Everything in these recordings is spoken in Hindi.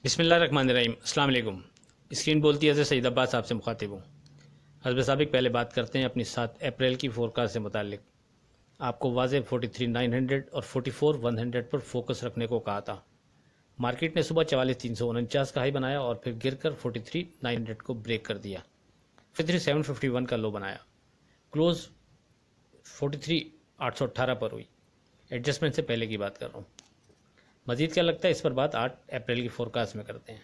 बिस्मिल्लाहिर्रहमानिर्रहीम। अस्सलाम वालेकुम। स्क्रीन बोलती है सईद अब्बास साहब से मुखातिब हूँ। हस्ब साबिक पहले बात करते हैं अपनी 7 अप्रैल की फोरकास्ट से मुतालिक। आपको वाज़े 43,900 और 44,100 पर फोकस रखने को कहा था। मार्केट ने सुबह 44,349 का हाई बनाया और फिर गिरकर 43,900 को ब्रेक कर दिया। 43,751 का लो बनाया। क्लोज 43,818 पर हुई। एडजस्टमेंट से पहले की बात कर रहा हूँ। मज़ीद क्या लगता है इस पर बात 8 अप्रैल की फोरकास्ट में करते हैं।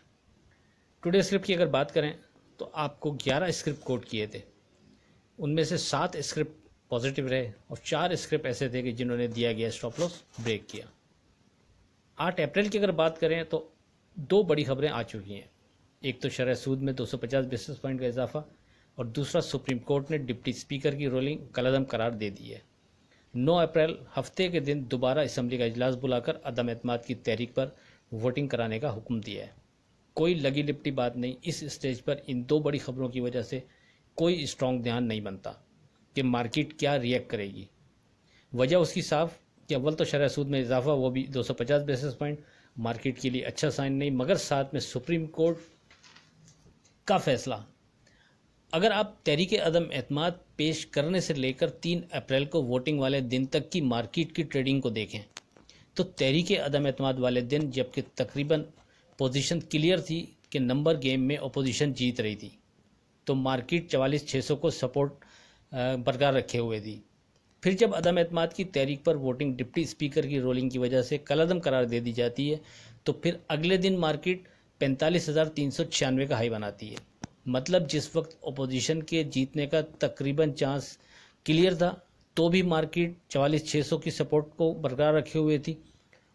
टुडे स्क्रिप्ट की अगर बात करें तो आपको 11 स्क्रिप्ट कोट किए थे, उनमें से 7 स्क्रिप्ट पॉजिटिव रहे और 4 स्क्रिप्ट ऐसे थे कि जिन्होंने दिया गया स्टॉप लॉस ब्रेक किया। 8 अप्रैल की अगर बात करें तो 2 बड़ी खबरें आ चुकी हैं। एक तो शरह सूद में 250 बेसिस पॉइंट का इजाफा और दूसरा सुप्रीम कोर्ट ने डिप्टी स्पीकर की रोलिंग कलअदम करार दे दी है। 9 अप्रैल हफ्ते के दिन दोबारा असम्बली का इजलास बुलाकर अदम एतमाद की तहरीक पर वोटिंग कराने का हुक्म दिया है। कोई लगी लिपटी बात नहीं। इस स्टेज पर इन 2 बड़ी खबरों की वजह से कोई स्ट्रॉन्ग ध्यान नहीं बनता कि मार्केट क्या रिएक्ट करेगी। वजह उसकी साफ कि अव्वल तो शरह सूद में इजाफा, वो भी 250 बेसिस पॉइंट, मार्केट के लिए अच्छा साइन नहीं, मगर साथ में सुप्रीम कोर्ट का फैसला। अगर आप तहरीक अदम एतमाद पेश करने से लेकर 3 अप्रैल को वोटिंग वाले दिन तक की मार्केट की ट्रेडिंग को देखें तो तहरीक अदम एतमाद वाले दिन जबकि तकरीबन पोजीशन क्लियर थी कि नंबर गेम में अपोजिशन जीत रही थी, तो मार्केट 44,600 को सपोर्ट बरकरार रखे हुए थी। फिर जब अदम एतमाद की तहरीक पर वोटिंग डिप्टी स्पीकर की रोलिंग की वजह से कलअदम करार दे दी जाती है तो फिर अगले दिन मार्केट 45,396 का हाई बनाती है। मतलब जिस वक्त अपोजिशन के जीतने का तकरीबन चांस क्लियर था तो भी मार्केट 44,600 की सपोर्ट को बरकरार रखे हुए थी,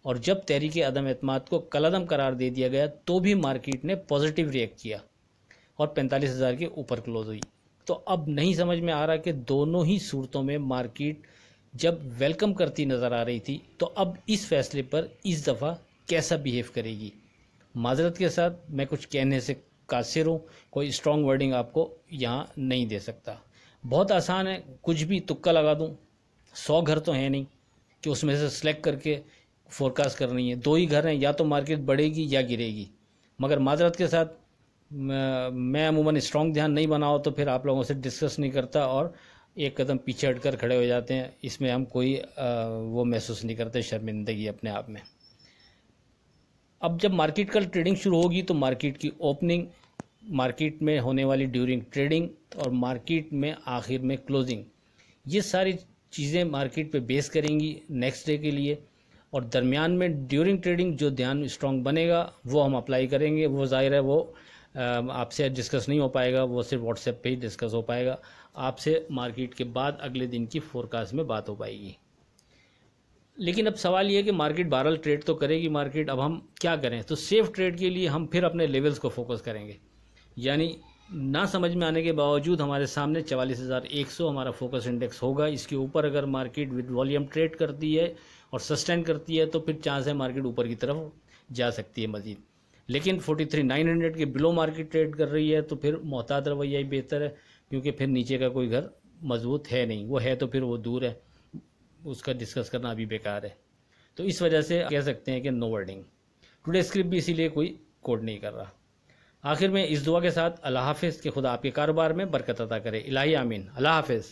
और जब तहरीक अदम एतमाद को कलअदम करार दे दिया गया तो भी मार्केट ने पॉजिटिव रिएक्ट किया और 45,000 के ऊपर क्लोज हुई। तो अब नहीं समझ में आ रहा कि दोनों ही सूरतों में मार्केट जब वेलकम करती नज़र आ रही थी तो अब इस फैसले पर इस दफ़ा कैसा बिहेव करेगी। माजरत के साथ मैं कुछ कहने से कासिर हूँ, कोई स्ट्रॉन्ग वर्डिंग आपको यहाँ नहीं दे सकता। बहुत आसान है, कुछ भी तुक्का लगा दूँ। 100 घर तो हैं नहीं कि उसमें से सेलेक्ट करके फोरकास्ट करनी है। 2 ही घर हैं, या तो मार्केट बढ़ेगी या गिरेगी। मगर माजरत के साथ मैं अमूमन स्ट्रॉन्ग ध्यान नहीं बनाओ तो फिर आप लोगों से डिस्कस नहीं करता और एक कदम पीछे हटकर खड़े हो जाते हैं। इसमें हम कोई वो महसूस नहीं करते शर्मिंदगी अपने आप में। अब जब मार्केट कल ट्रेडिंग शुरू होगी तो मार्केट की ओपनिंग, मार्केट में होने वाली ड्यूरिंग ट्रेडिंग और मार्केट में आखिर में क्लोजिंग, ये सारी चीज़ें मार्केट पे बेस करेंगी नेक्स्ट डे के लिए। और दरमियान में ड्यूरिंग ट्रेडिंग जो ध्यान स्ट्रॉन्ग बनेगा वो हम अप्लाई करेंगे। वो जाहिर है वो आपसे डिस्कस नहीं हो पाएगा, वो सिर्फ व्हाट्सएप पे ही डिस्कस हो पाएगा। आपसे मार्केट के बाद अगले दिन की फोरकास्ट में बात हो पाएगी। लेकिन अब सवाल ये कि मार्केट बहरहाल ट्रेड तो करेगी मार्केट, अब हम क्या करें। तो सेफ ट्रेड के लिए हम फिर अपने लेवल्स को फोकस करेंगे। यानी ना समझ में आने के बावजूद हमारे सामने 44,100 हमारा फोकस इंडेक्स होगा। इसके ऊपर अगर मार्केट विद वॉल्यूम ट्रेड करती है और सस्टेन करती है तो फिर चांस है मार्केट ऊपर की तरफ जा सकती है मज़ीद। लेकिन 43,900 के बिलो मार्केट ट्रेड कर रही है तो फिर मोहतात रवैया ही बेहतर है, क्योंकि फिर नीचे का कोई घर मजबूत है नहीं, वो है तो फिर वो दूर है, उसका डिस्कस करना अभी बेकार है। तो इस वजह से कह सकते हैं कि नो वर्डिंग। टुडे स्क्रिप्ट भी इसीलिए कोई कोड नहीं कर रहा। आखिर में इस दुआ के साथ अल्लाह हाफिज़ कि खुदा आपके कारोबार में बरकत अता करे। इलाही आमीन। अल्लाह हाफिज़।